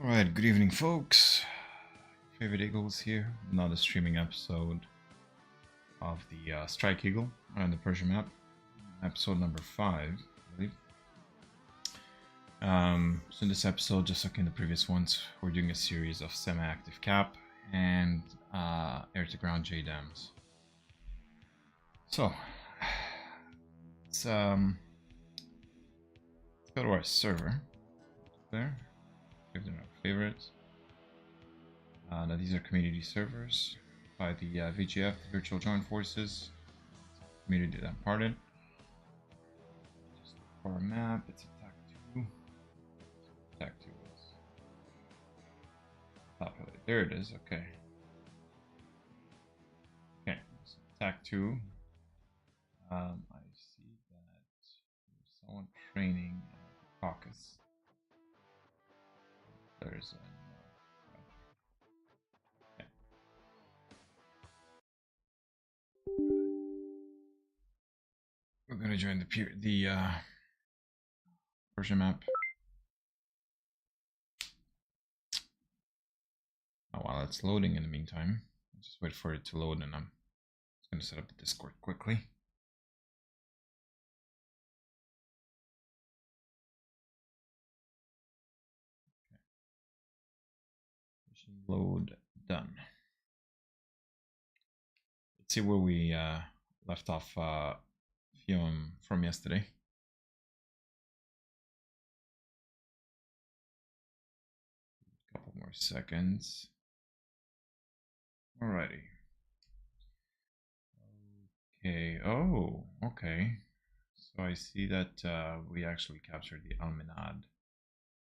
Alright, good evening folks. Favorite Eagles here. Another streaming episode of the Strike Eagle on the Persian map. Episode number 5, I believe. So in this episode, just like in the previous ones, we're doing a series of semi-active cap and air-to-ground JDAMs. So, let's go to our server. There. Give them our favorites. Now these are community servers by the VGF, the Virtual Joint Forces. Community that I'm part in. Just for our map, it's attack 2. Attack 2 is populated. There it is, okay. Okay, so attack 2. I see that there's someone training at the caucus. There's a okay. We're gonna join the Persian map. While it's loading in the meantime, I'll just wait for it to load, and I'm just gonna set up the Discord quickly. Load done. Let's see where we left off from yesterday. A couple more seconds. Alrighty. Okay. Oh, okay. So I see that we actually captured the Al Minad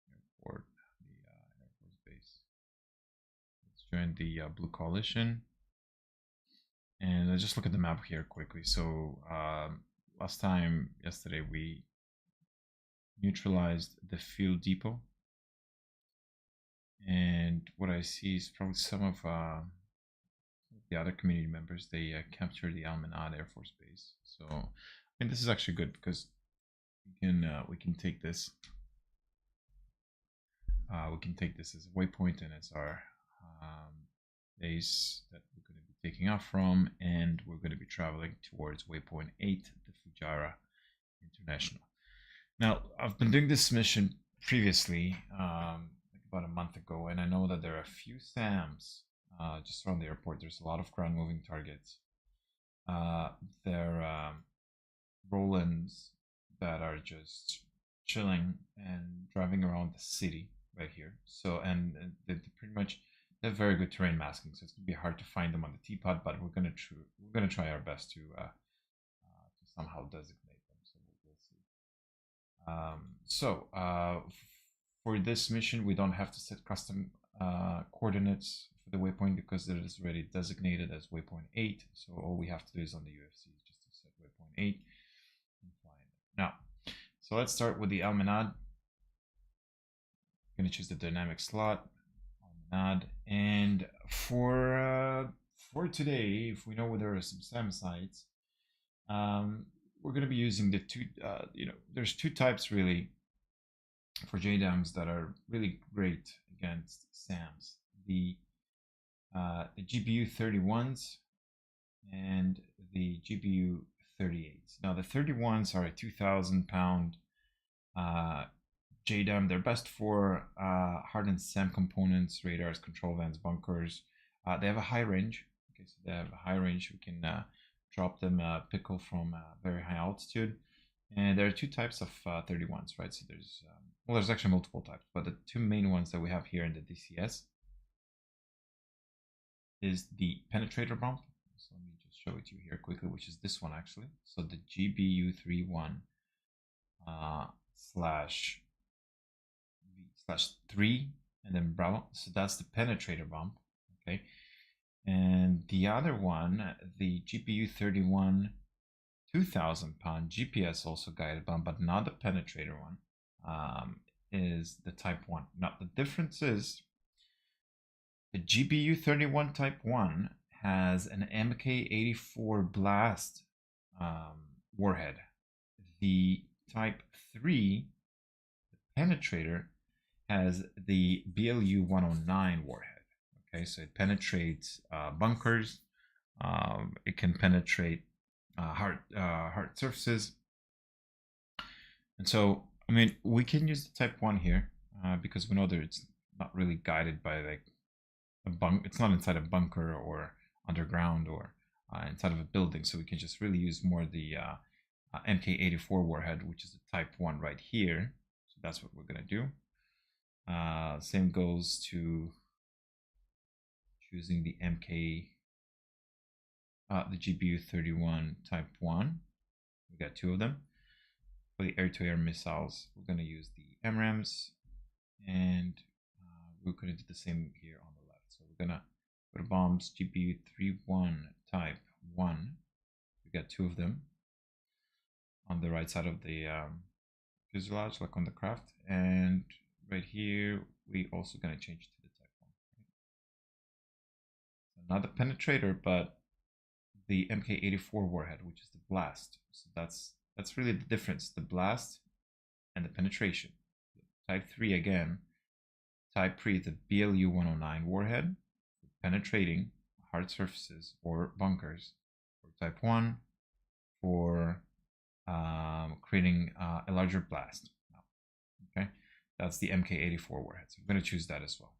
airport, the Air Force base. Join the Blue Coalition, and let's just look at the map here quickly. So yesterday we neutralized the fuel depot, and what I see is probably some of the other community members, they captured the Al Minad Air Force base. So I mean, this is actually good because we can take this as a waypoint, and it's our base that we're going to be taking off from, and we're going to be traveling towards waypoint 8, the Fujairah International. Now, I've been doing this mission previously, like about a month ago, and I know that there are a few SAMs just around the airport. There's a lot of ground moving targets. They're Rolands that are just chilling and driving around the city right here. So, and they pretty much they have very good terrain masking, so it's gonna be hard to find them on the teapot. But we're gonna try our best to somehow designate them. So we'll see. For this mission, we don't have to set custom coordinates for the waypoint because it is already designated as waypoint 8. So all we have to do is on the UFC is just to set waypoint 8 and fly in. Now, so let's start with the Al Minad. I'm going to choose the dynamic slot, Al Minad, and for today, if we know where there are some SAM sites, we're going to be using the two. There's two types really for JDAMs that are really great against SAMs. The GBU 31s and the GBU 38s. Now the 31s are a 2,000 pound JDAM. They're best for hardened SAM components, radars, control vans, bunkers. They have a high range. Okay, so they have a high range. We can drop them pickle from very high altitude. And there are two types of 31s, right? So there's actually multiple types, but the two main ones that we have here in the DCS is the penetrator bump. So let me just show it to you here quickly, which is this one actually. So the GBU 31 /3 and then Bravo. So that's the penetrator bump. Okay. And the other one, the GBU 31 2,000 pound GPS also guided bump, but not the penetrator one, is the type 1. Now the difference is the GBU 31 type 1 has an MK84 blast warhead. The type 3, the penetrator, has the BLU-109 warhead. Okay, so it penetrates bunkers. It can penetrate hard surfaces. And so, I mean, we can use the Type 1 here because we know that it's not really guided by like a bunk. It's not inside a bunker or underground or inside of a building. So we can just really use more the MK84 warhead, which is the Type 1 right here. So that's what we're going to do. Same goes to choosing the the GBU-31 Type 1. We got 2 of them. For the air-to-air missiles, we're going to use the MRAMs, and we're going to do the same here on the left. So we're going to put bombs GBU-31 Type 1. We got 2 of them on the right side of the fuselage, like on the craft, and right here we also going to change to the Type 1. So not the penetrator, but the MK84 warhead, which is the blast. So that's really the difference, the blast and the penetration. Type 3 again, Type 3 the BLU-109 warhead, penetrating hard surfaces or bunkers. For Type 1, for creating a larger blast. Okay, that's the MK84 warhead. So I'm going to choose that as well.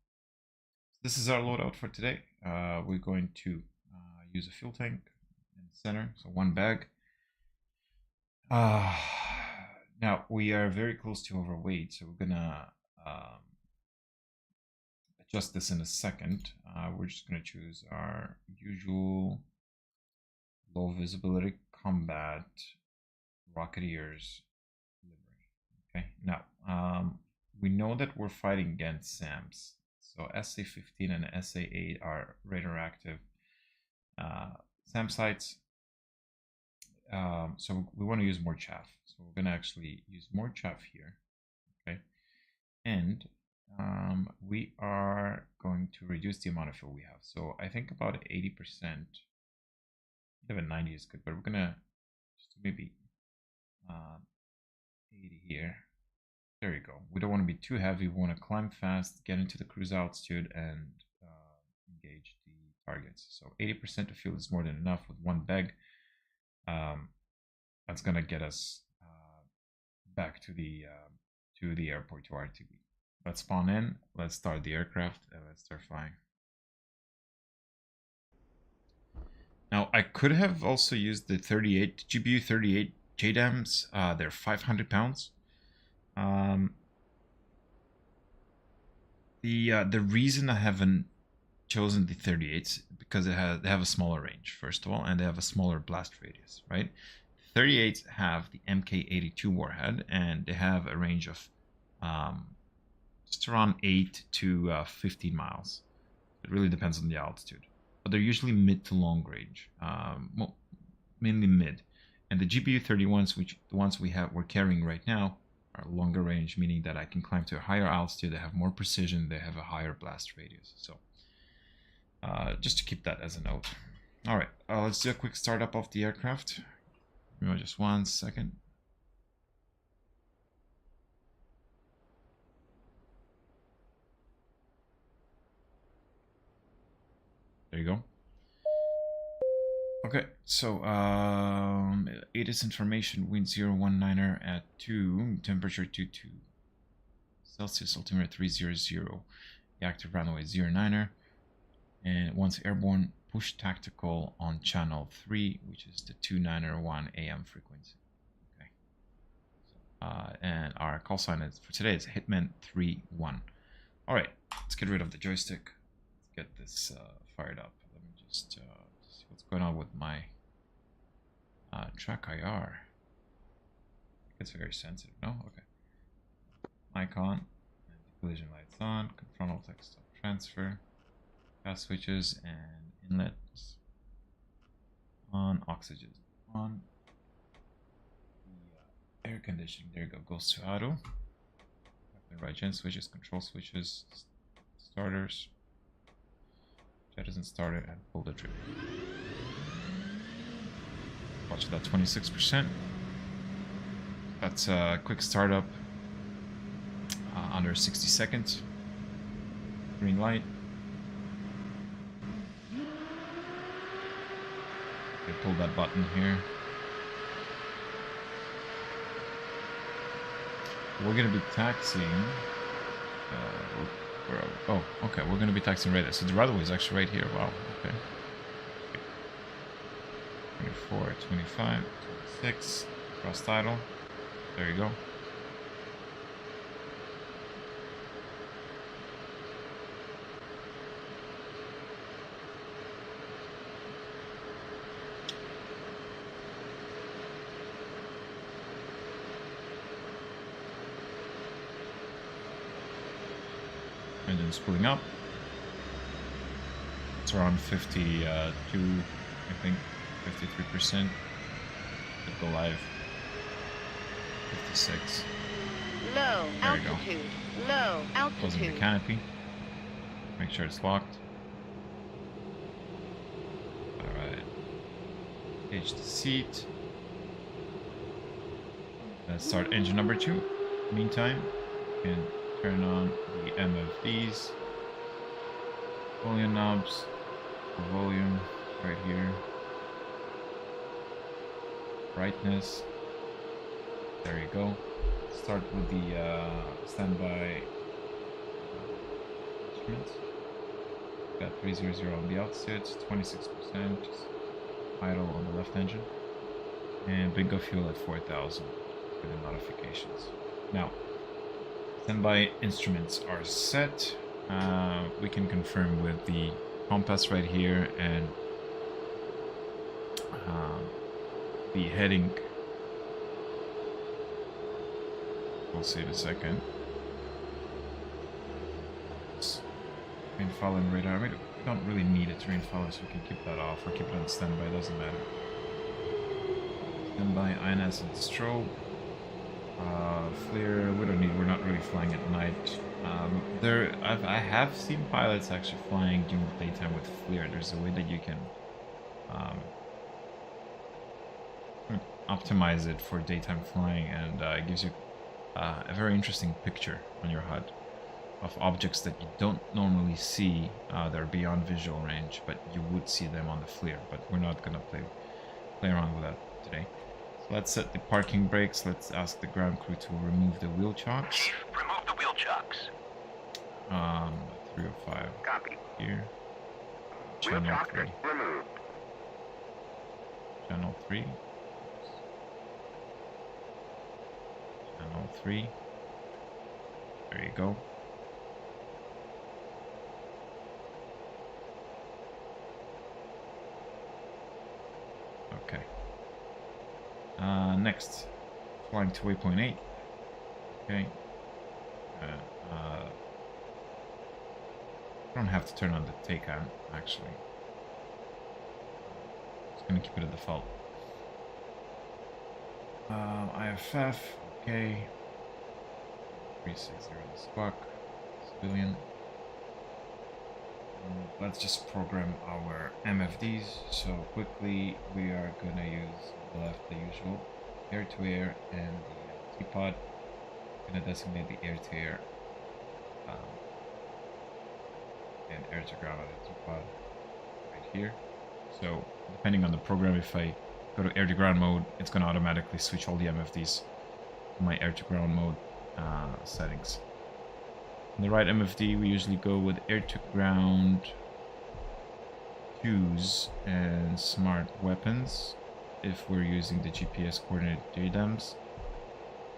This is our loadout for today. We're going to use a fuel tank in the center, so 1 bag. Now we are very close to overweight, so we're gonna adjust this in a second. We're just gonna choose our usual low visibility combat Rocketeers livery. Okay, now we know that we're fighting against SAMs. So SA-15 and SA-8 are radioactive SAM sites. So we want to use more chaff. So we're going to actually use more chaff here. Okay, and we are going to reduce the amount of fuel we have. So I think about 80%. Even 90 is good, but we're gonna just maybe 80 here. There you go. We don't want to be too heavy. We want to climb fast, get into the cruise altitude, and engage the targets. So 80% of fuel is more than enough with 1 bag. That's gonna get us back to the airport, to RTB. Let's spawn in. Let's start the aircraft and let's start flying. Now I could have also used the GBU-38 JDAMs. They're 500 pounds. The reason I haven't chosen the 38s because they have a smaller range, first of all, and they have a smaller blast radius, right? 38s have the MK82 warhead, and they have a range of just around 8 to 15 miles. It really depends on the altitude, but they're usually mid to long range, well, mainly mid. And the GBU-31s, which the ones we're carrying right now, are longer range, meaning that I can climb to a higher altitude. They have more precision. They have a higher blast radius. So just to keep that as a note. All right, let's do a quick startup of the aircraft. Just 1 second. There you go. Okay, so ATIS information, wind 019er at 2, temperature 22 Celsius, altimeter 300, the active runway 09er, and once airborne, push tactical on channel 3, which is the 2901 AM frequency. Okay, so, and our call sign for today is Hitman 31. All right, let's get rid of the joystick. Let's get this fired up. Let me just see what's going on with my track IR. It's very sensitive, no? Okay. Icon, and collision lights on, frontal text transfer, gas switches, and inlets on, oxygen on. The air conditioning, there you go, goes to auto. Right gen switches, control switches, starters. Jettison starter and pull the trigger. Watch that 26%. That's a quick startup. under 60 seconds. Green light. Okay, pull that button here. We're gonna be taxiing. Oh, okay. We're gonna be taxiing right there. So the runway is actually right here. Wow. Okay. 24, 25, 26. Cross tidal. There you go. Engine's pulling up. It's around 52, I think, 53%. Could go live. 56. Low altitude. Low altitude. Closing the canopy. Make sure it's locked. Alright. Gauge the seat. Let's start engine number 2. Meantime, you can turn on the MFDs. Volume knobs. Volume right here. Brightness. There you go. Start with the standby instruments. Got 300 on the outset, 26%, idle on the left engine, and bingo fuel at 4,000 with the modifications. Now, standby instruments are set. We can confirm with the compass right here and the heading. We'll see in a second. Terrain following radar. We don't really need a terrain follower, so we can keep that off or keep it on standby. Doesn't matter. Standby INS and strobe. Flare. We don't need. We're not really flying at night. I have seen pilots actually flying during the daytime with flare. There's a way that you can optimize it for daytime flying, and it gives you a very interesting picture on your HUD of objects that you don't normally see. They're beyond visual range, but you would see them on the flare. But we're not gonna play around with that today. So let's set the parking brakes. Let's ask the ground crew to remove the wheel chocks. Chief, remove the wheel chocks. 305. Copy. Here. Wheel Channel chocks 3. removed. Channel 3. Channel 3. There you go. Okay. Next, flying to waypoint 8. Okay. I don't have to turn on the take-on, actually. Just gonna keep it at default. IFF, okay. 360 the squawk, civilian. Let's just program our MFDs. So quickly, we are gonna use the left, the usual air-to-air and the T-pod. Gonna designate the air-to-air and air-to-ground on the T-pod right here. So depending on the program, if I go to air-to-ground mode, it's gonna automatically switch all the MFDs to my air-to-ground mode settings. On the right MFD, we usually go with air-to-ground cues and smart weapons if we're using the GPS coordinate JDAMs.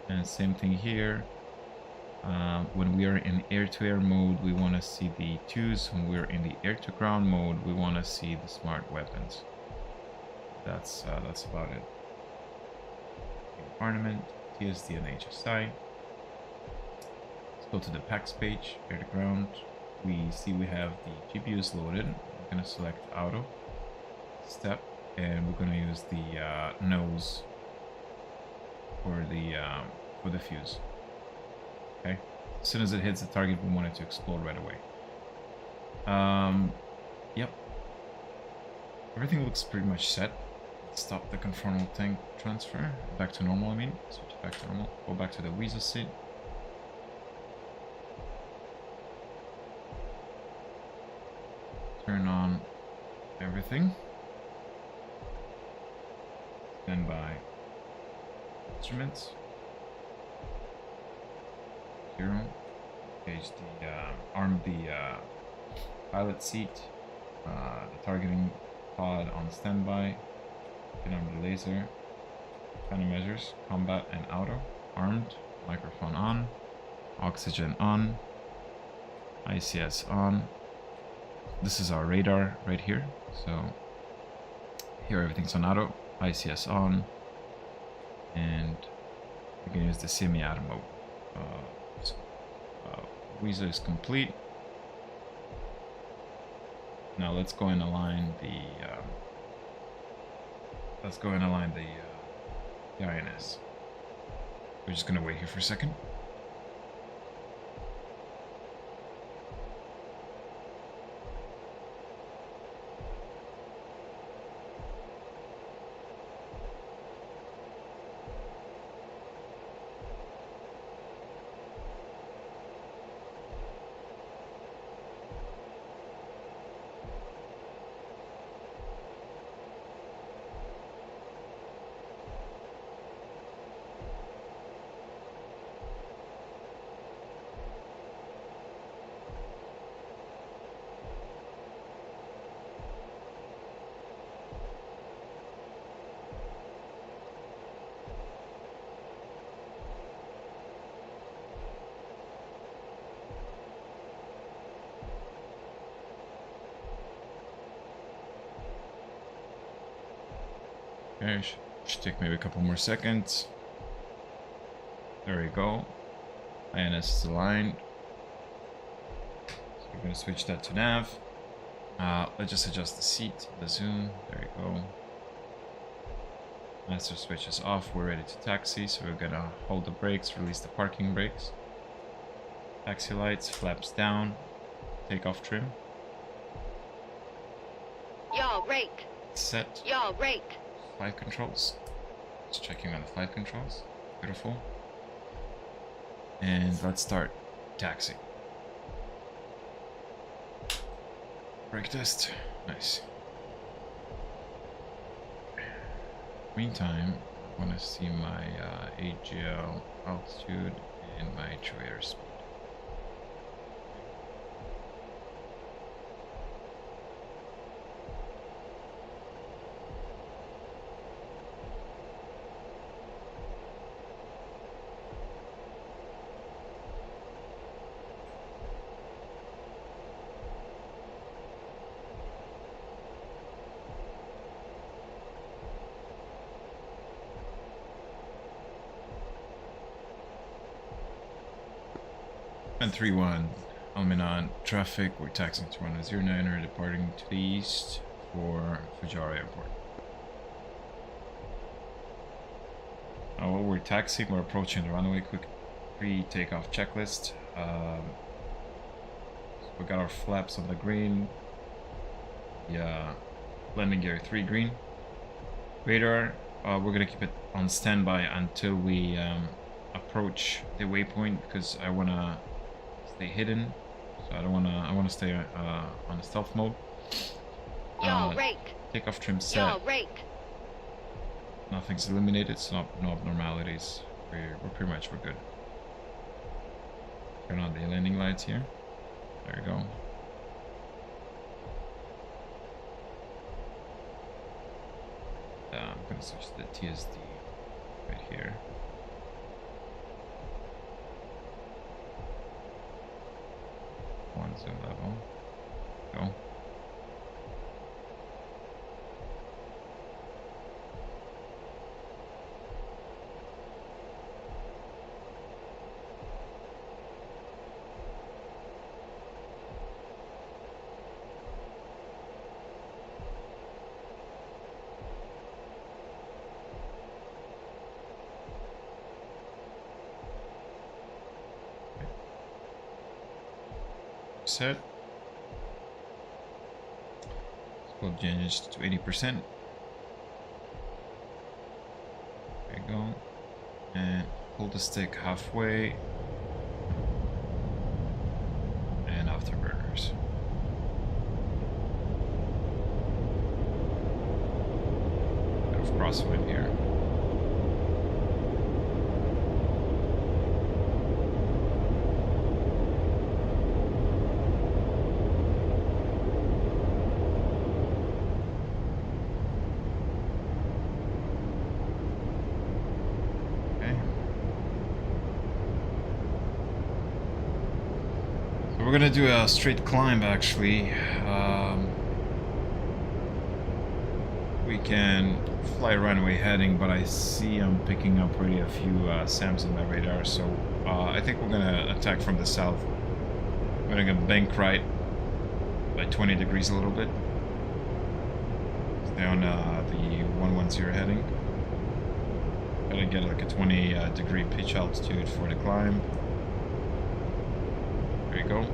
And same thing here. When we are in air-to-air mode, we want to see the twos. When we're in the air-to-ground mode, we want to see the smart weapons. That's about it. Ornament, TSD, and HSI. Let's go to the packs page, air to ground. We see we have the GPUs loaded. We're going to select auto, step, and we're going to use the nose for the fuse. Okay. As soon as it hits the target, we want it to explode right away. Yep. Everything looks pretty much set. Stop the conformal tank transfer. Back to normal, I mean. Switch back to normal. Go back to the Weasel seat. Turn on everything. Stand by. Instruments. 0. Engage the arm the pilot seat. The targeting pod on standby. Turn on the laser. Countermeasures. Combat and auto. Armed. Microphone on. Oxygen on. ICS on. This is our radar right here. So here everything's on auto. ICS on. And we can use the semi-auto mode. Visa is complete. Now let's go and align the INS. We're just gonna wait here for a second. Okay, should take maybe a couple more seconds. There we go. INS is aligned. So we're going to switch that to nav. Let's just adjust the seat, the zoom. There we go. Master switch is off. We're ready to taxi. So we're going to hold the brakes, release the parking brakes. Taxi lights, flaps down. Takeoff trim. Yaw rate. Set. Yaw rate. Flight controls. Just checking on the flight controls. Beautiful. And let's start taxi. Brake test. Nice. Meantime, I want to see my AGL altitude and my true airspeed. And 3-1, Alminon traffic, we're taxiing to 1009, departing to the east for Fujairah Airport. Now while we're taxiing, we're approaching the runway, quick pre-takeoff checklist. So we got our flaps on the green, landing gear 3 green. Radar, we're gonna keep it on standby until we approach the waypoint because I wanna stay hidden, so I want to stay on the stealth mode. Yaw rate. Takeoff trim set. Yaw rate. Nothing's eliminated, so no abnormalities. We're good. Turn on the landing lights here. There we go. I'm gonna switch to the TSD right here. One zoom level. Go. Set. We'll change to 80%. There you go. And hold the stick halfway. And afterburners. crosswind here. We're gonna do a straight climb actually. We can fly runway heading, but I see I'm picking up already a few SAMs on my radar, so I think we're gonna attack from the south. We're gonna bank right by 20 degrees a little bit. Stay on the 110 heading. Gotta get like a 20 degree pitch altitude for the climb. There you go.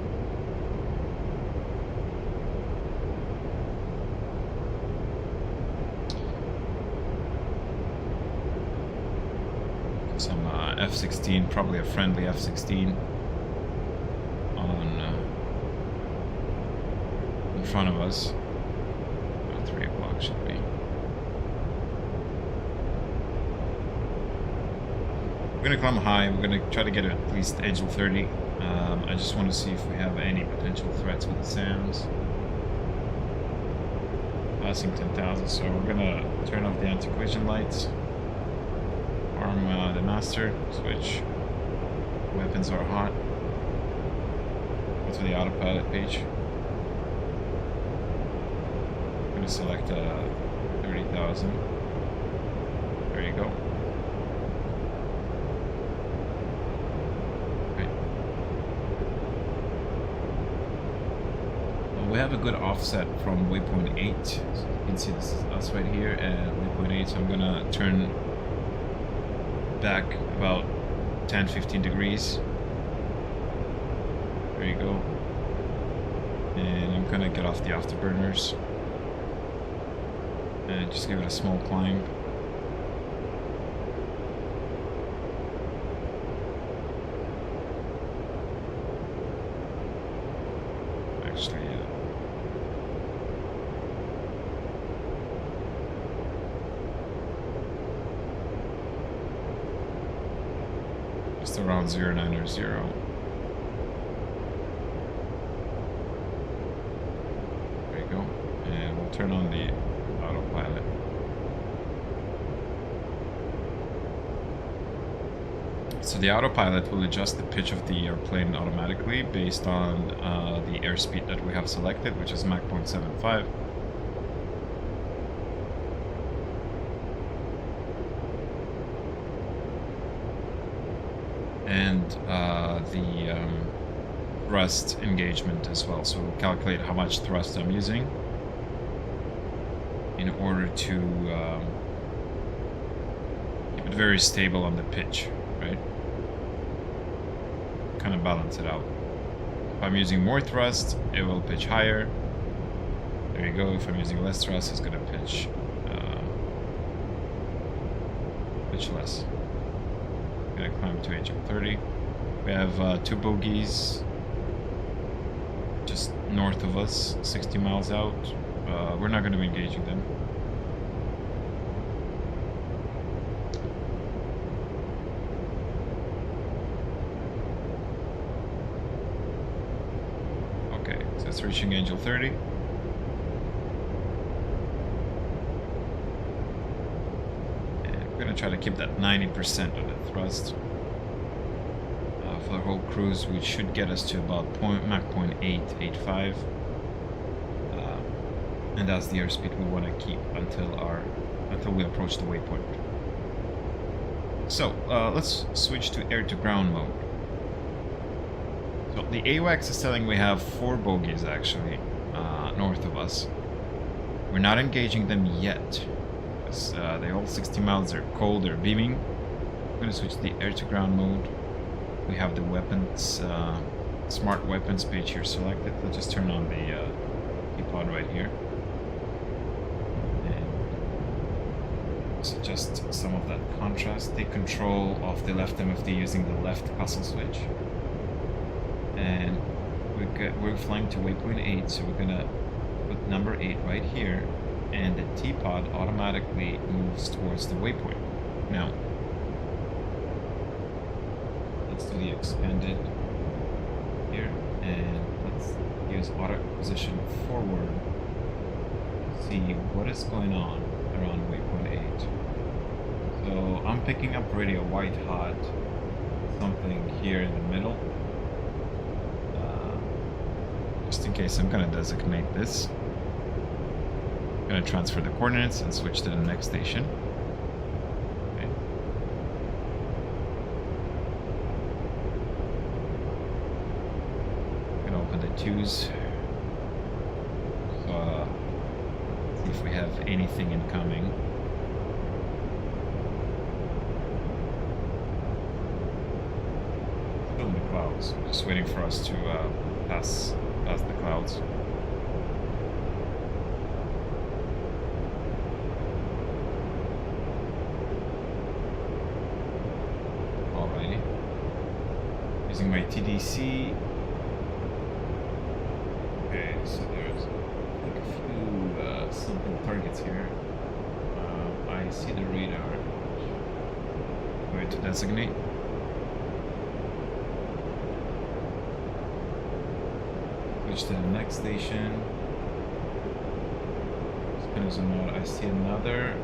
Some F-16, probably a friendly F-16 on in front of us. About 3 o'clock should be. We're gonna climb high. We're gonna try to get at least Angel 30. I just want to see if we have any potential threats with the SAMs. Passing 10,000, so we're gonna turn off the anti-collision lights. Arm the master, switch. Weapons are hot. Go to the autopilot page. I'm gonna select 30,000. There you go. We have a good offset from waypoint 8, so you can see this is us right here at waypoint 8, so I'm gonna turn back about 10-15 degrees. There you go. And I'm gonna get off the afterburners and just give it a small climb. Actually, just around 0900. There you go. And we'll turn on the autopilot. So the autopilot will adjust the pitch of the airplane automatically based on the airspeed that we have selected, which is Mach 0.75. And the thrust engagement as well. So we'll calculate how much thrust I'm using in order to keep it very stable on the pitch, right? Kind of balance it out. If I'm using more thrust, it will pitch higher. There you go. If I'm using less thrust, it's going to pitch less. I'm going to climb to HM30. We have 2 bogies just north of us, 60 miles out. We're not going to be engaging them. Okay, so it's reaching Angel 30. Try to keep that 90% of the thrust for the whole cruise, which should get us to about Mach 0.885, and that's the airspeed we want to keep until we approach the waypoint. So let's switch to air-to-ground mode. So the AWACS is telling we have 4 bogies actually north of us. We're not engaging them yet. They all 60 miles, they're cold, they're beaming. I'm going to switch to the air-to-ground mode. We have the weapons, smart weapons page here selected. Let's just turn on the keypad right here. And suggest some of that contrast. Take control of the left MFD using the left castle switch. And we're flying to waypoint 8, so we're going to put number 8 right here. and the T-pod automatically moves towards the waypoint. Now, let's do the expanded here, and let's use auto position forward to see what is going on around waypoint 8. So I'm picking up already a white hot something here in the middle. Just in case, I'm gonna designate this. I'm gonna transfer the coordinates and switch to the next station. Okay. I'm gonna open the 2s. So, see if we have anything incoming. Still in the clouds. Just waiting for us to pass the clouds. Alrighty. Using my TDC. Okay, so there's like a few something targets here. I see the radar. Going to designate. Switch to the next station. Just gonna zoom out. I see another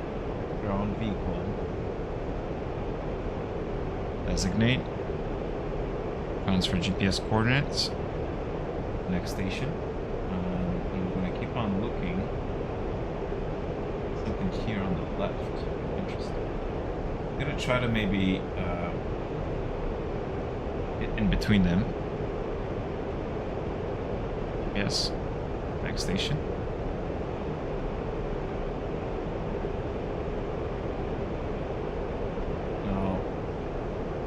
ground vehicle. Designate. Transfer GPS coordinates. Next station. And we're gonna keep on looking. Something here on the left. Interesting. I'm gonna try to maybe get in between them. Yes. Next station. Now,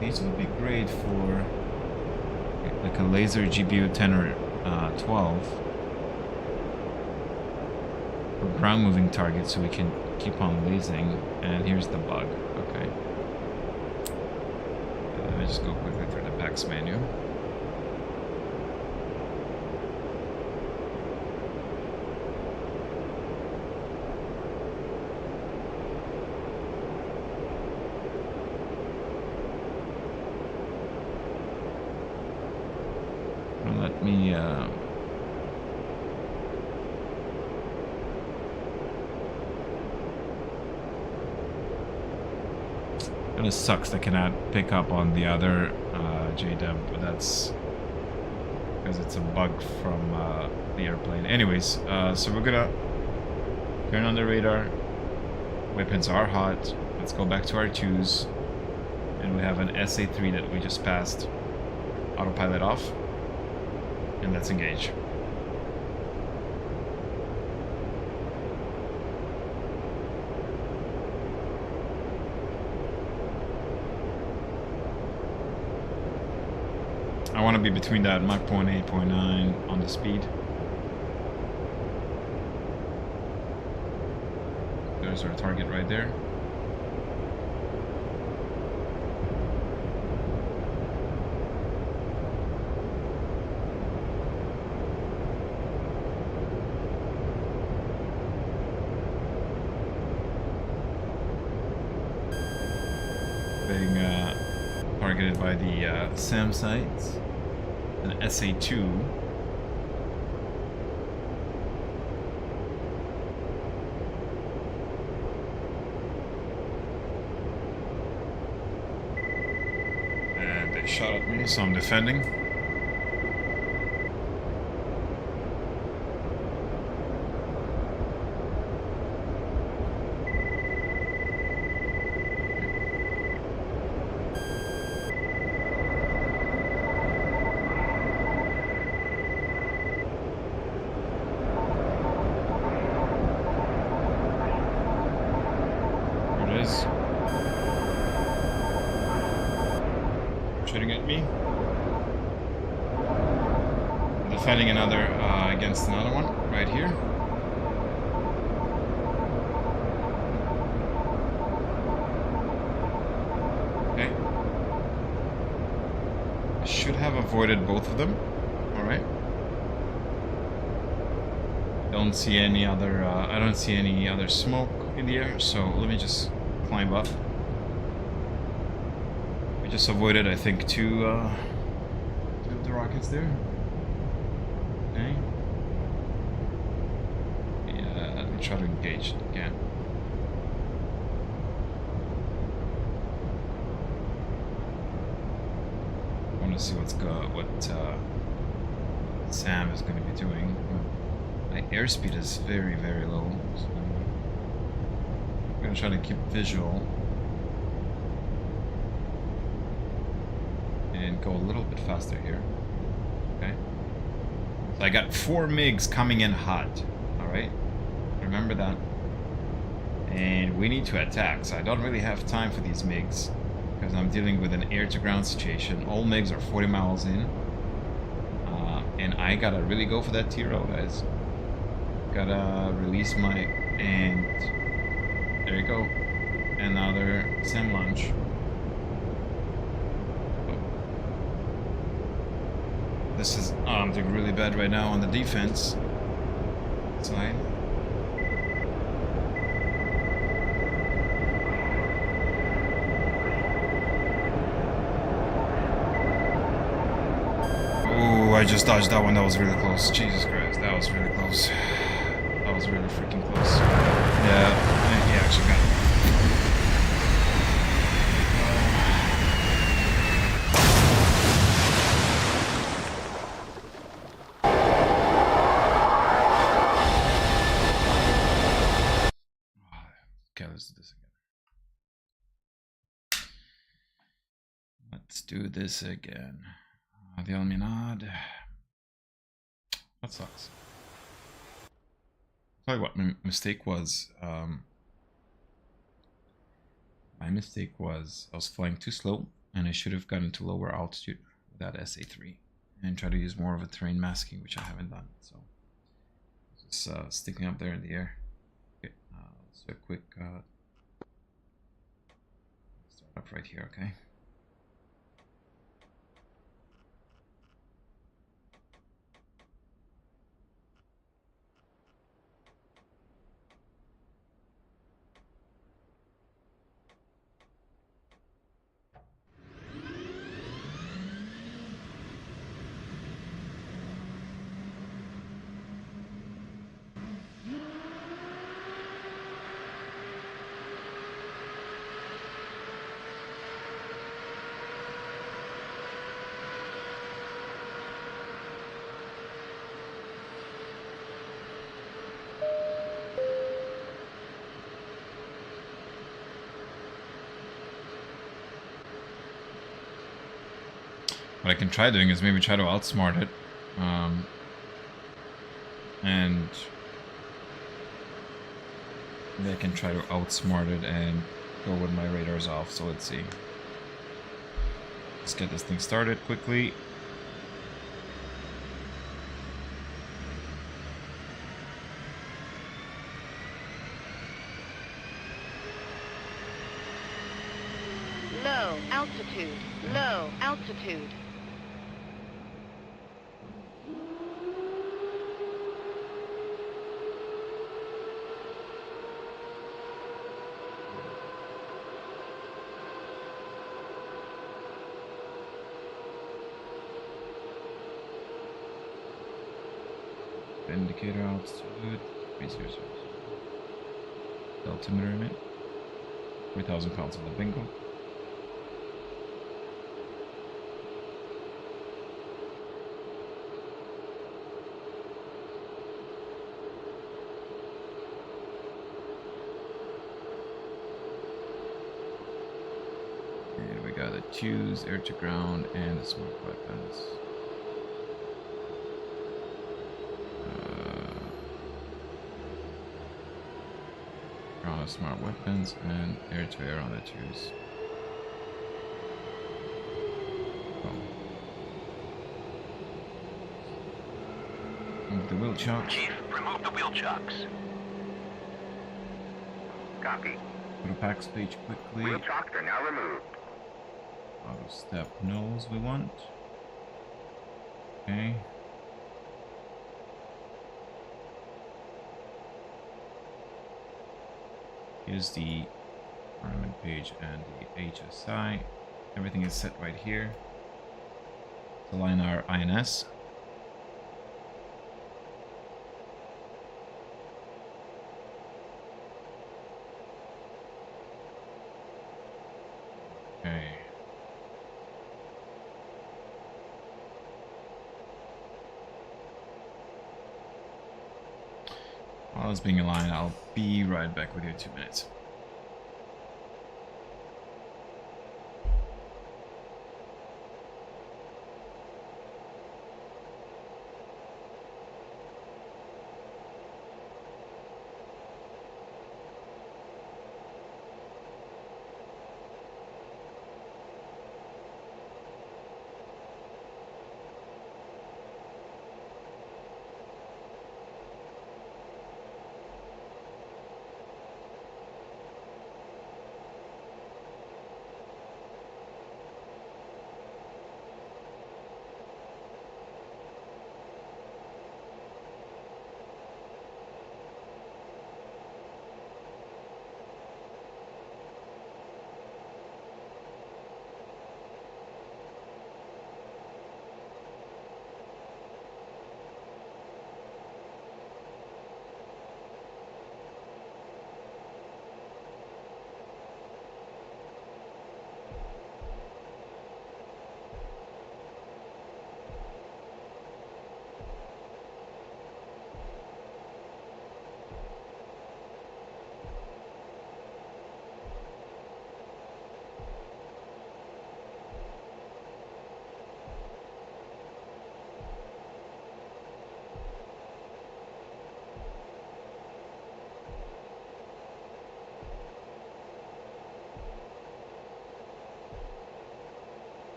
these would be great for like a laser GPU 10 or 12 for ground moving targets, so we can keep on lasing. And here's the bug. Okay. Let me just go quickly through the PAX menu. Let me kinda sucks that I cannot pick up on the other JDAM, but that's because it's a bug from the airplane. Anyways, so we're gonna turn on the radar. Weapons are hot. Let's go back to our 2s, and we have an SA3 that we just passed. Autopilot off. And let's engage. I want to be between that Mach 0.8, 0.9 on the speed. There's our target right there. Targeted by the SAM sites, an SA2. And they shot at me, so I'm defending. Shooting at me. Defending another against another one right here. Okay. I should have avoided both of them. Alright. They don't see any other. I don't see any other smoke in the air. So let me just climb up. We just avoided, I think, two of the rockets there. Okay. Yeah, let me try to engage again. I want to see what Sam is going to be doing. My airspeed is very, very low. So I'm going to try to keep visual and go a little bit faster here. Okay. So I got 4 MiGs coming in hot. Alright? Remember that. And we need to attack. So I don't really have time for these MiGs because I'm dealing with an air-to-ground situation. All MiGs are 40 miles in. And I gotta really go for that TRO, guys. Gotta release my... And there you go. Another SAM launch. This is... I'm doing really bad right now on the defense side. Ooh, I just dodged that one. That was really close. Jesus Christ, that was really close. That was really freaking close. Yeah, he actually got it. Okay, let's do this again. Let's do this again. The Alminad. That sucks. Tell you what, my mistake was. My mistake was I was flying too slow, and I should have gotten to lower altitude with that SA3 and try to use more of a terrain masking, which I haven't done. So just sticking up there in the air. Okay, let's do a quick start up right here. Okay. What I can try doing is maybe try to outsmart it. And maybe I can try to outsmart it and go with my radars off. So let's see. Let's get this thing started quickly. Low altitude. Low altitude. Indicator altitude 300. Altimeter in it. 3,000 pounds on the bingo. And we gotta choose air to ground and the smart weapons. Ground of smart weapons and air to air on the twos. Move the wheel chocks. Chief, remove the wheel chocks. Copy. Go to packs page quickly. Wheel chocks are now removed. Auto step nose we want. Okay. Here's the armament page and the HSI. Everything is set right here. Let's align our INS. Okay. While it's being aligned, I'll be right back with you in 2 minutes.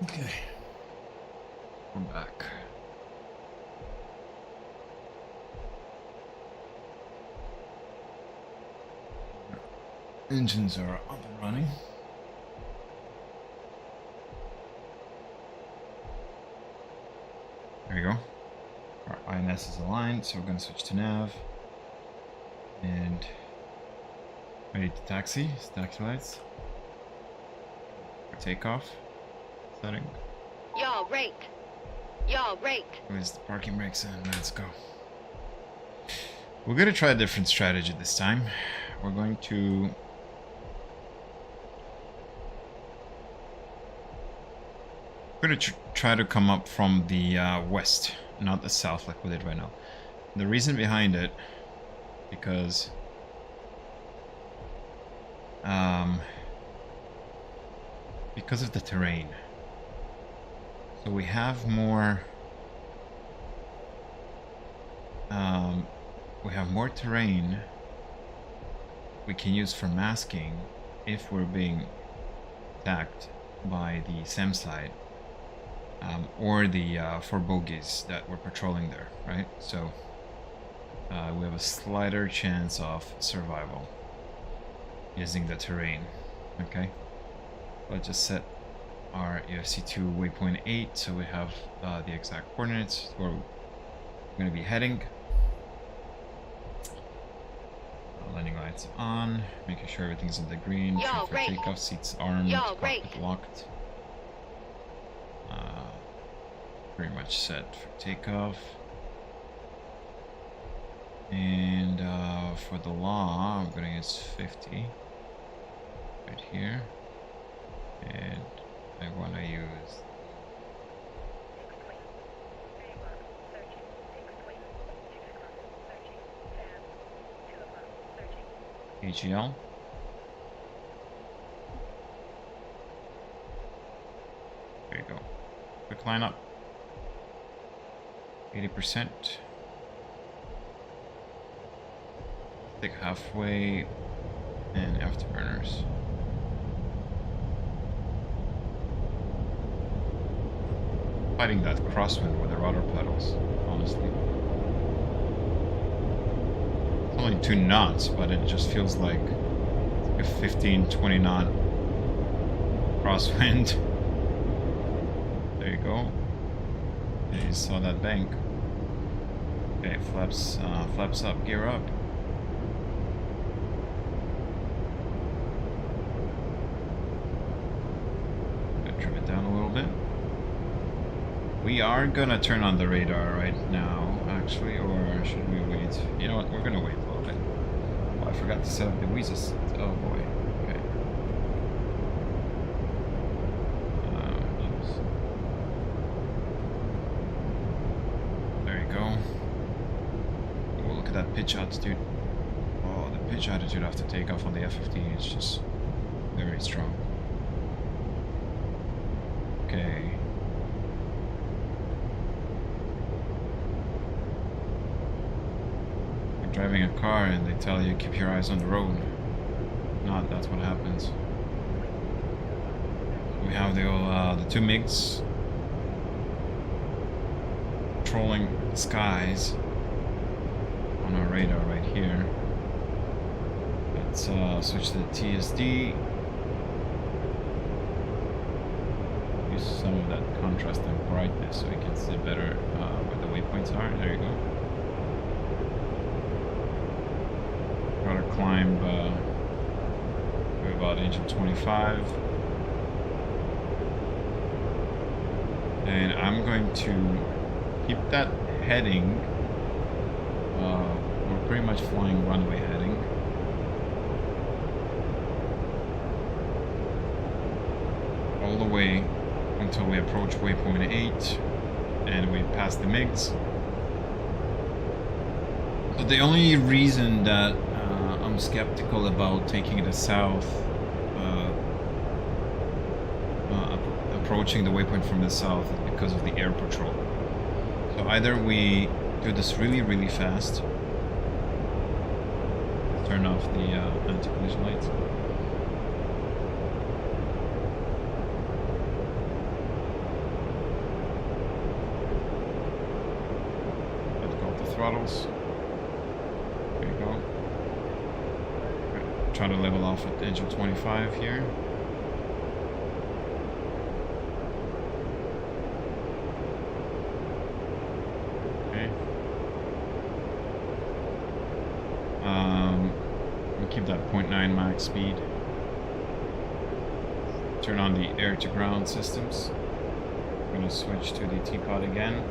Okay, we're back. Engines are up and running. There you go. Our INS is aligned, so we're going to switch to nav. And ready to taxi. Taxi lights. Takeoff. Setting. Yaw rate. Yaw rate. Where's the parking brakes and let's go. We're gonna try a different strategy this time. We're going to try to come up from the west, not the south like we did right now. The reason behind it, because of the terrain. So we have more terrain we can use for masking if we're being attacked by the SAM side or the 4 bogies that we're patrolling there, right? So we have a slighter chance of survival using the terrain. Okay, let's just set our UFC2 waypoint 8 so we have the exact coordinates where we're going to be heading. Landing lights on, making sure everything's in the green. Trim for takeoff, seats armed, cockpit locked. Pretty much set for takeoff. And for the law, I'm going to use 50 right here. And I want to use AGL. There you go. Quick line up. 80%. Take halfway and afterburners. Fighting that crosswind with the rudder pedals, honestly. It's only 2 knots, but it just feels like a 15-20 knot crosswind. There you go. Yeah, you saw that bank. Okay, flaps up, gear up. Gonna trim it down a little bit. We are gonna turn on the radar right now, actually, or should we wait? You know what, we're gonna wait a little bit. Oh, I forgot to set up the Weezus. Oh boy. Okay. Oops. There you go. Oh, look at that pitch altitude. Oh, the pitch altitude after takeoff on the F-15E is just very strong. Okay. Driving a car and they tell you keep your eyes on the road. Not, that's what happens. We have the 2 MiGs patrolling the skies on our radar right here. Let's switch to the TSD. Use some of that contrast and brightness so we can see better where the waypoints are. There you go. Gotta climb about engine 25, and I'm going to keep that heading. We're pretty much flying runway heading. All the way until we approach waypoint 8 and we pass the MiGs. But the only reason that I'm skeptical about taking it south, approaching the waypoint from the south, is because of the air patrol. So either we do this really, really fast, turn off the anti-collision lights, let go of the throttles. There you go. Try to level off at engine 25 here. Okay. keep that 0.9 max speed. Turn on the air-to-ground systems. I'm going to switch to the T-pod again.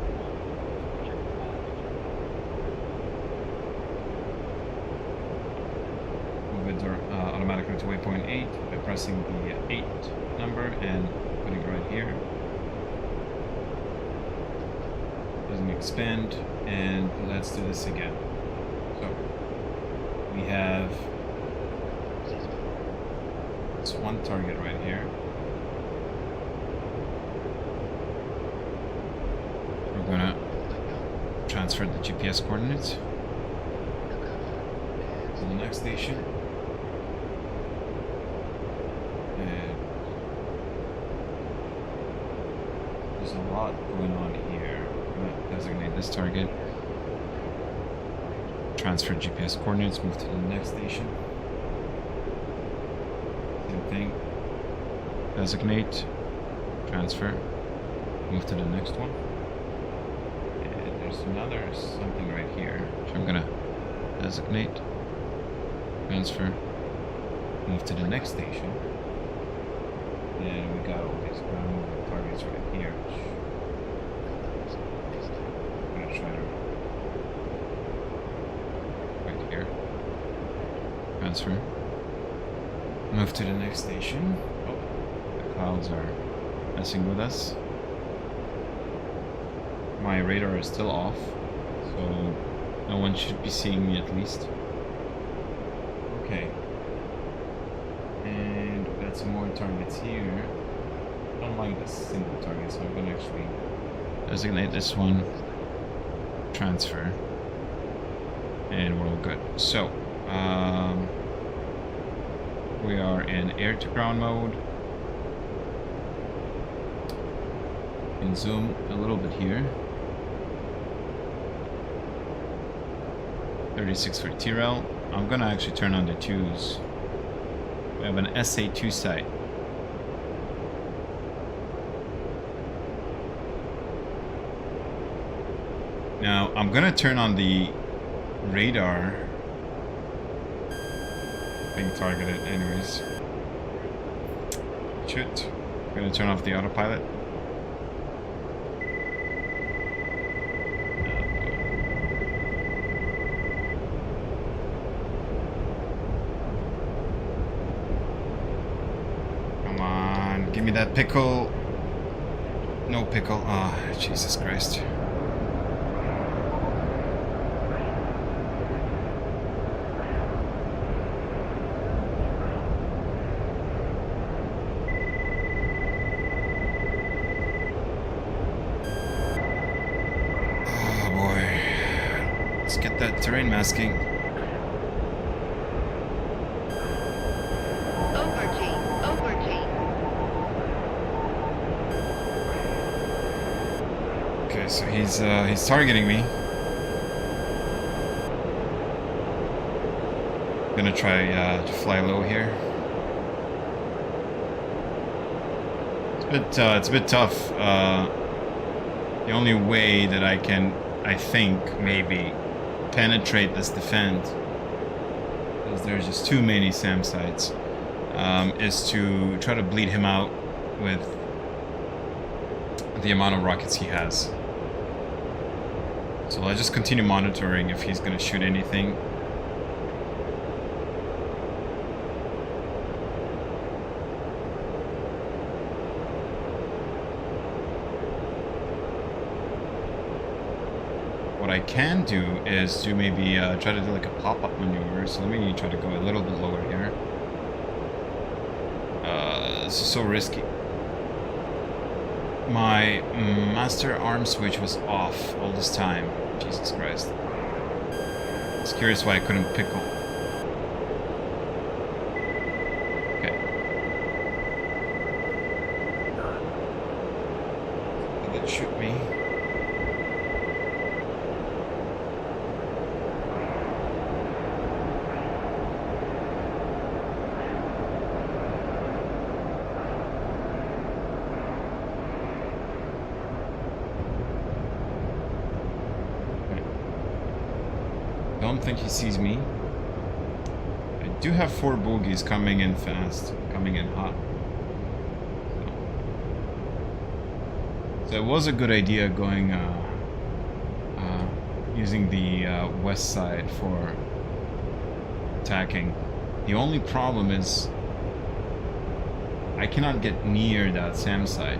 Move it automatically to waypoint 8 by pressing the 8 number and putting it right here. Doesn't expand, and let's do this again. So we have this one target right here. We're gonna transfer the GPS coordinates to the next station. And there's a lot going on here. I'm gonna designate this target. Transfer GPS coordinates, move to the next station. Same thing. Designate, transfer, move to the next one. And there's another something right here, which I'm gonna designate, transfer, move to the next station. And we got all these ground moving targets right here, which I'm gonna try to here. Transfer. Move to the next station. Oh, the clouds are messing with us. My radar is still off, so no one should be seeing me at least. Okay. And we got some more targets here. I don't like this single target, so I'm gonna actually designate this one. Transfer. And we're all good. So, we are in air-to-ground mode. And zoom a little bit here. 36 for TRL. I'm gonna actually turn on the 2s. We have an SA2 site. Now, I'm gonna turn on the radar being targeted anyways. Shoot. I'm gonna turn off the autopilot. Come on, give me that pickle. No pickle. Ah, oh, Jesus Christ. Terrain masking. Over G. Okay, so he's targeting me. I'm gonna try to fly low here. It's a bit tough. The only way that I can, I think, maybe penetrate this defense, because there's just too many SAM sites, is to try to bleed him out with the amount of rockets he has. So I'll just continue monitoring if he's going to shoot anything. What I can do is to maybe try to do like a pop-up maneuver. So let me try to go a little bit lower here. This is so risky. My master arm switch was off all this time. Jesus Christ. I was curious why I couldn't pickle. Okay. Did it shoot me? Don't think he sees me. I do have 4 bogies coming in fast, coming in hot. So it was a good idea going, using the west side for attacking. The only problem is I cannot get near that SAM site,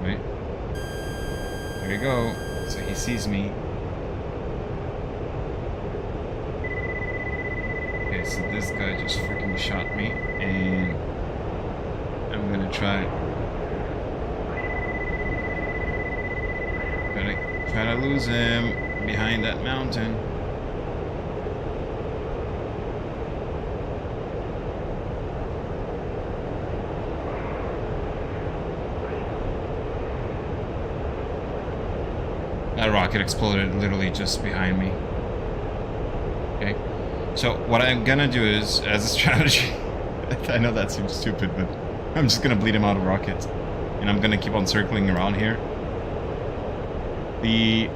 right? There we go. So he sees me. Okay, so this guy just freaking shot me, and I'm gonna try to lose him behind that mountain. That rocket exploded literally just behind me. Okay, so what I'm gonna do is, as a strategy, I know that seems stupid, but I'm just gonna bleed him out of rockets, and I'm gonna keep on circling around here. The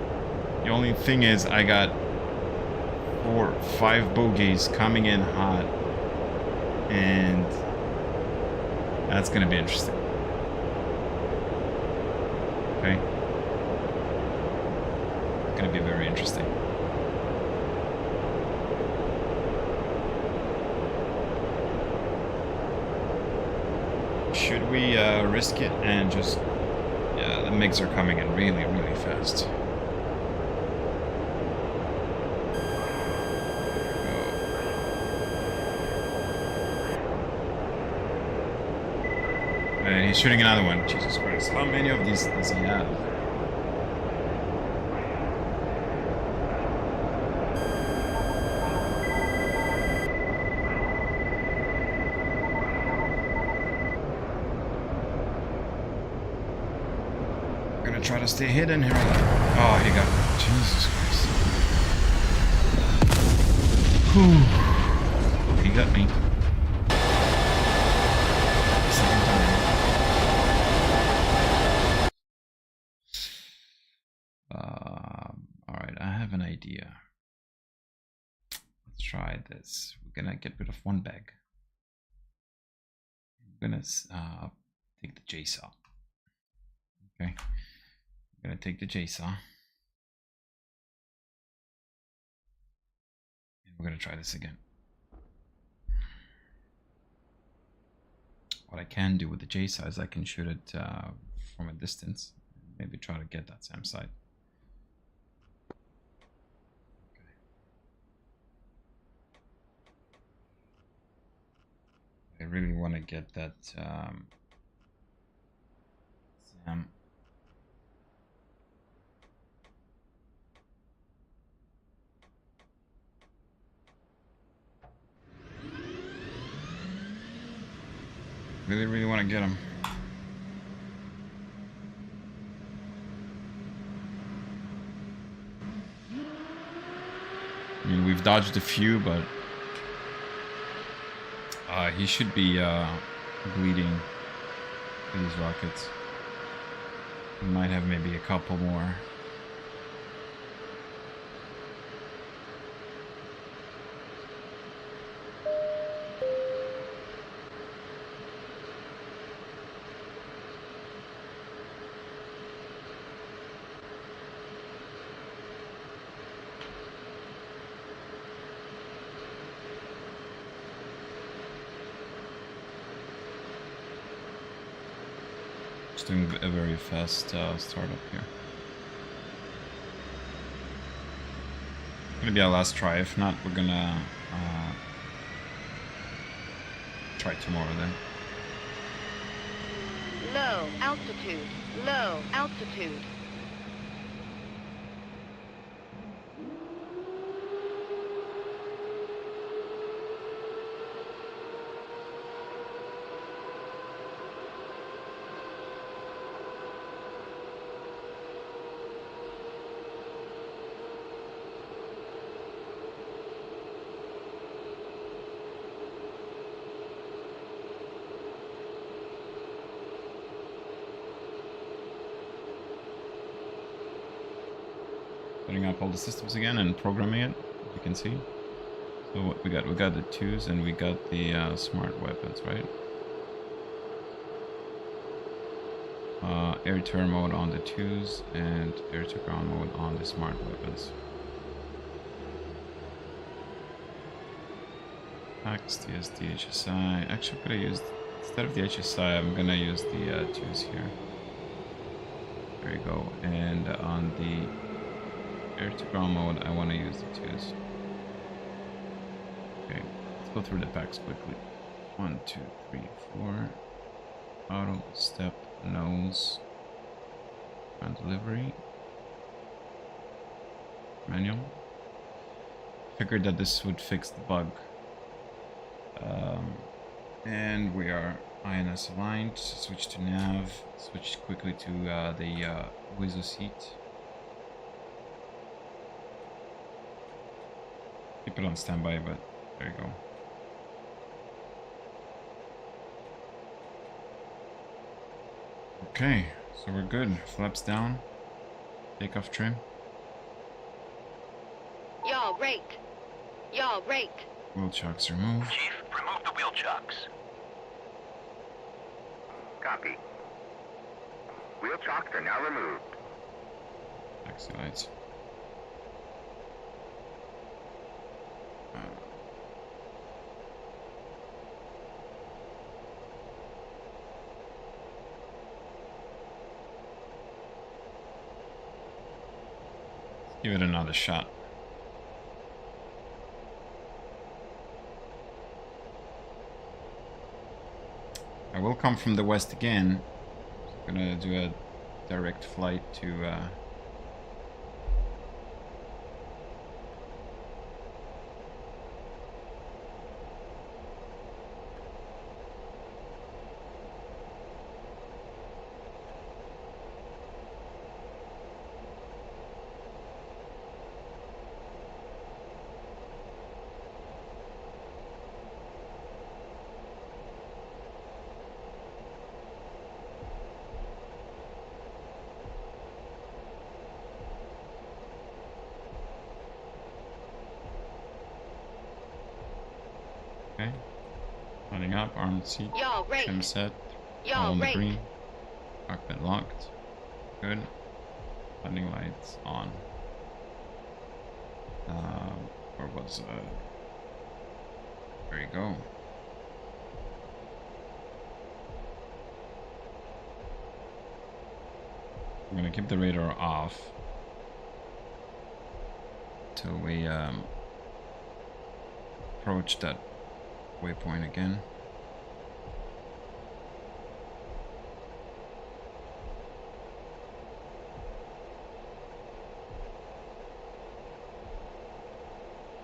only thing is, I got 5 bogies coming in hot, and that's gonna be interesting. Okay. Going to be very interesting. Should we risk it and just... Yeah, the MiGs are coming in really, really fast. And he's shooting another one. Jesus Christ. How many of these does he have? Try to stay hidden here. Oh, he got me. Jesus Christ. Whew. He got me. Second time. Alright, I have an idea. Let's try this. We're gonna get rid of one bag. I'm gonna take the JSAW. Okay. I'm gonna take the JSAW, and we're gonna try this again. What I can do with the JSAW is I can shoot it from a distance, maybe try to get that SAM site. Okay. I really want to get that SAM. Really want to get him. I mean, we've dodged a few, but he should be bleeding for these rockets. We might have maybe a couple more. Doing a very fast startup here. Gonna be our last try. If not, we're gonna try tomorrow then. Low altitude. Low altitude. Setting up all the systems again and programming it, as you can see. So what we got? We got the 2s and we got the smart weapons, right? Air-to-air mode on the 2s and air-to-ground mode on the smart weapons. Packs, TSD, HSI. Actually, I'm gonna use, instead of the HSI, I'm gonna use the 2s here. There you go. And on the air-to-ground mode, I want to use the 2s. Okay, let's go through the packs quickly. 1, 2, 3, 4. Auto, step, nose, ground delivery, manual. Figured that this would fix the bug. And we are INS aligned. Switch to nav. Switch quickly to the WISO seat. Keep it on standby, but there you go. Okay, so we're good. Flaps down. Takeoff trim. Yaw rate. Yaw rate. Wheel chocks removed. Chief, remove the wheel chocks. Copy. Wheel chocks are now removed. Taxi lights. Give it another shot. I will come from the west again. I'm gonna do a direct flight to okay. Lining up, armed seat, Yaw rate. trim set, all Yaw on the rate. green, cockpit locked, good, landing lights on. Or was there you go. I'm gonna keep the radar off till we approach that waypoint again.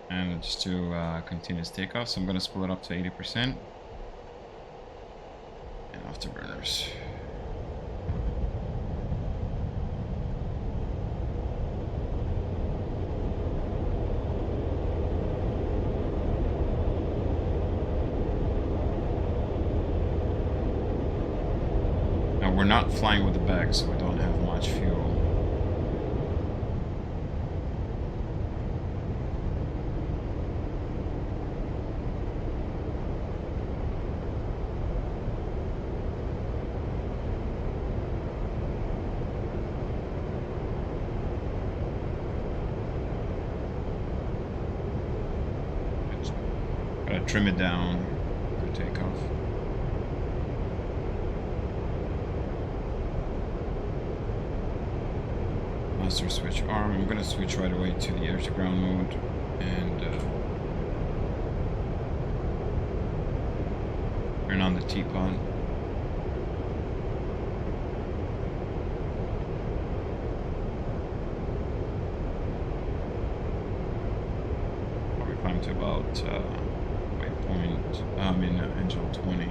And just do continuous takeoff, so I'm gonna spool it up to 80%. And afterburners. Now we're not flying with the bag, so we don't have much fuel. Gotta trim it down for takeoff. Master switch arm. I'm gonna switch right away to the air-to-ground mode and turn on the teapot. Probably climb to about waypoint. I'm in Angel 20.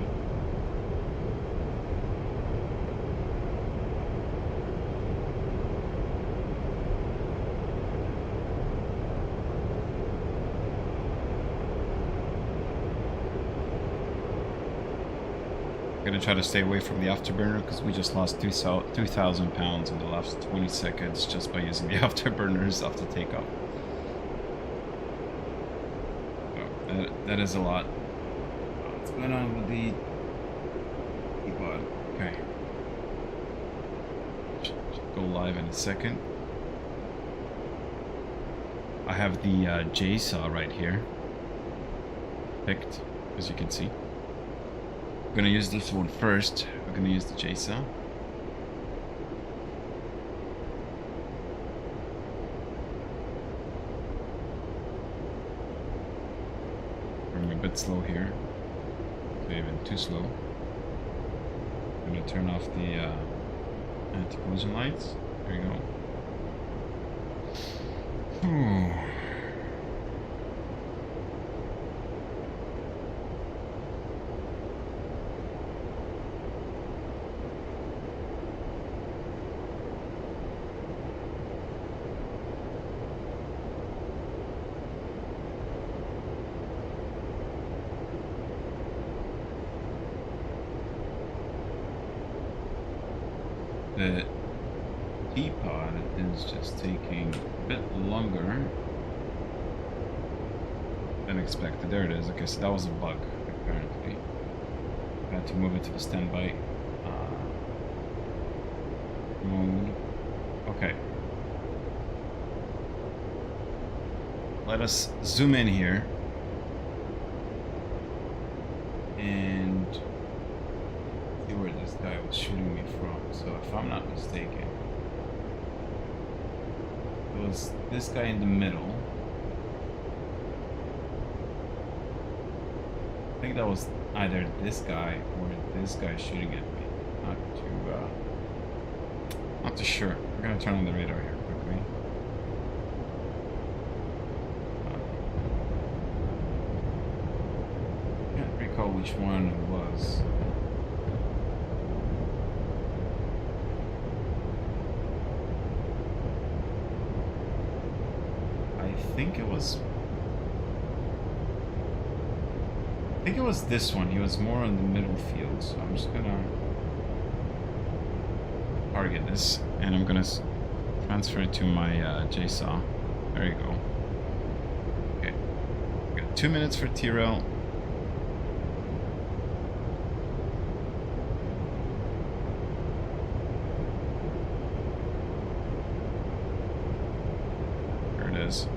I'm gonna try to stay away from the afterburner because we just lost 2,000 pounds in the last 20 seconds just by using the afterburners after takeoff. So, That is a lot. What's going on with the keyboard? Okay. Should go live in a second. I have the JSAW right here picked, as you can see. I'm gonna use this one first. We're gonna use the JSAW. I'm a bit slow here. Maybe even too slow. I'm gonna turn off the anti-collision lights. There we go. The T-pod is just taking a bit longer than expected. There it is. Okay, so that was a bug, apparently. I had to move it to the standby mode. Okay. Let us zoom in here. And see where this guy was shooting me from. So if I'm not mistaken, it was this guy in the middle. I think that was either this guy or this guy shooting at me. Not too sure. We're gonna turn on the radar here quickly. Can't recall which one it was. I think it was this one. He was more on the middle field, so I'm just gonna target this, and I'm gonna transfer it to my JSAW. There you go. Okay, we got 2 minutes for T-rail. There it is.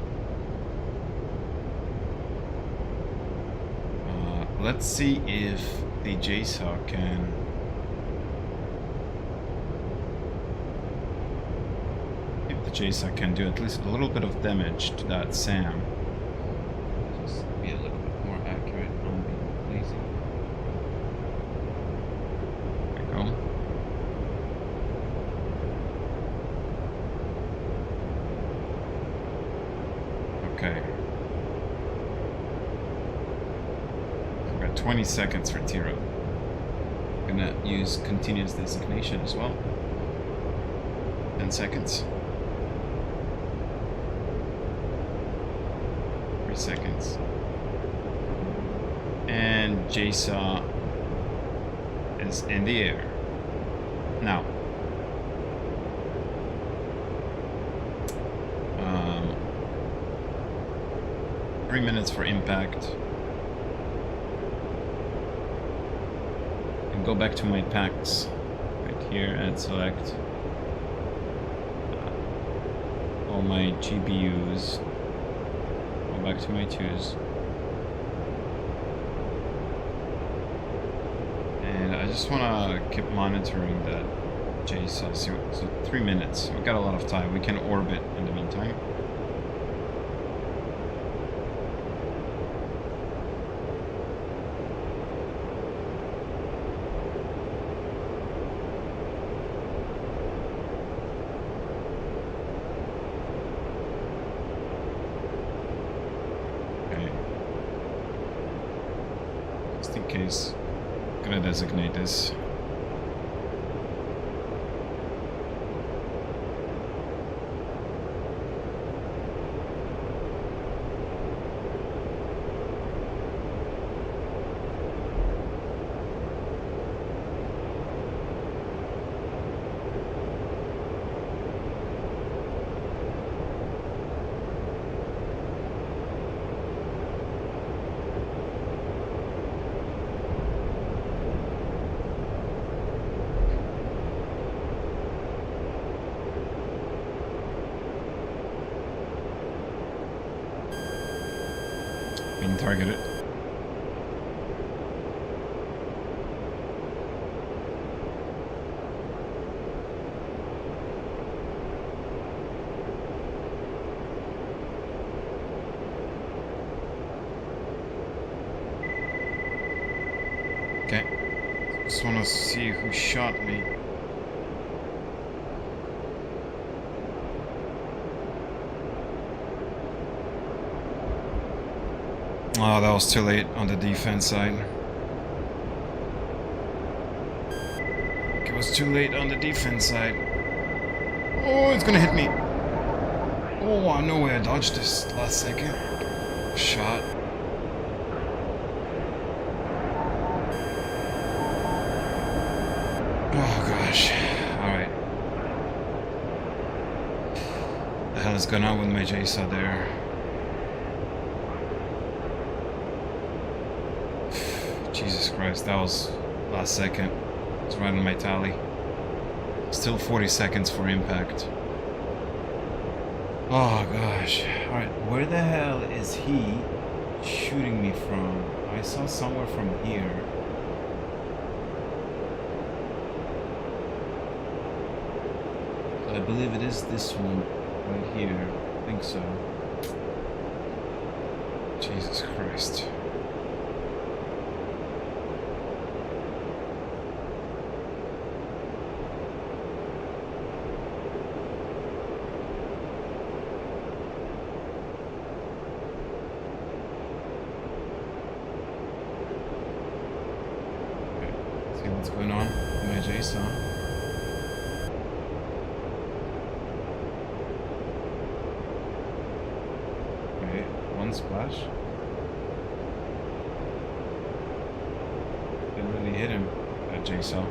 Let's see if the JSAW can do at least a little bit of damage to that SAM. Just be a little bit more accurate on the blazing. There we go. Okay. 20 seconds for T-rail. I'm gonna use continuous designation as well. 10 seconds. 3 seconds. And JSAW is in the air. Now. 3 minutes for impact. Go back to my packs right here and select all my GPUs. Go back to my 2s. And I just want to keep monitoring that JSON. So 3 minutes. We've got a lot of time. We can orbit in the meantime. Case, I'm gonna designate this. being targeted. Okay, just want to see who shot me. Oh, that was too late on the defense side. It was too late on the defense side. Oh, it's gonna hit me. Oh, no way I dodged this last second. Shot. Oh gosh. Alright. The hell is going on with my JSA there? Jesus Christ, that was last second. It's right on my tally. Still 40 seconds for impact. Oh gosh. Alright, where the hell is he shooting me from? I saw somewhere from here. I believe it is this one right here. I think so. Jesus Christ. See what's going on in my JSON. Okay, one splash. Didn't really hit him, that JSON.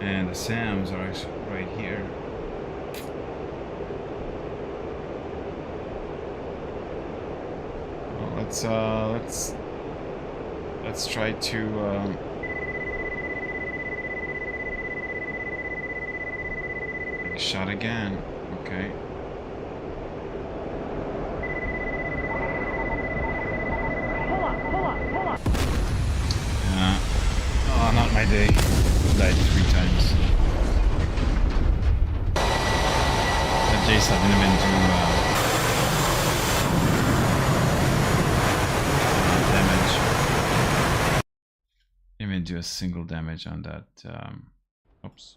And the SAMs are actually right here. Well, let's try to take a shot again. Okay. Oh, not my day. Died 3 times. That JSA didn't even do damage. Didn't even do a single damage on that. Oops.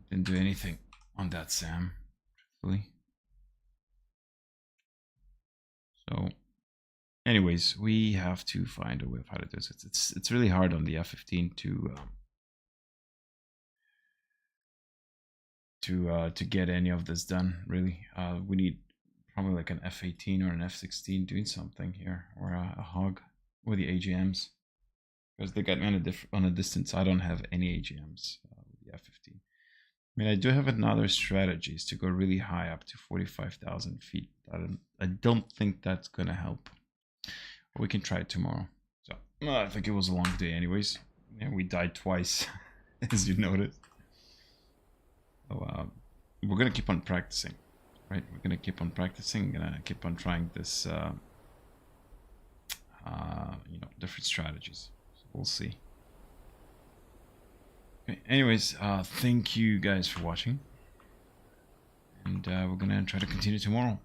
Didn't do anything on that SAM, truthfully. So, anyways, we have to find a way of how to do this. It's really hard on the F-15 to get any of this done. Really, we need probably like an F-18 or an F-16 doing something here, or a hog with the AGMs, because they got me on a distance. I don't have any AGMs with the F-15. I mean, I do have another strategy, is to go really high, up to 45,000 feet. I don't think that's gonna help. We can try it tomorrow. So I think it was a long day anyways. Yeah, we died twice, as you noticed. So we're gonna keep on practicing, right? We're gonna keep on practicing. Gonna keep on trying this, different strategies. So we'll see. Okay, anyways, thank you guys for watching, and we're gonna try to continue tomorrow.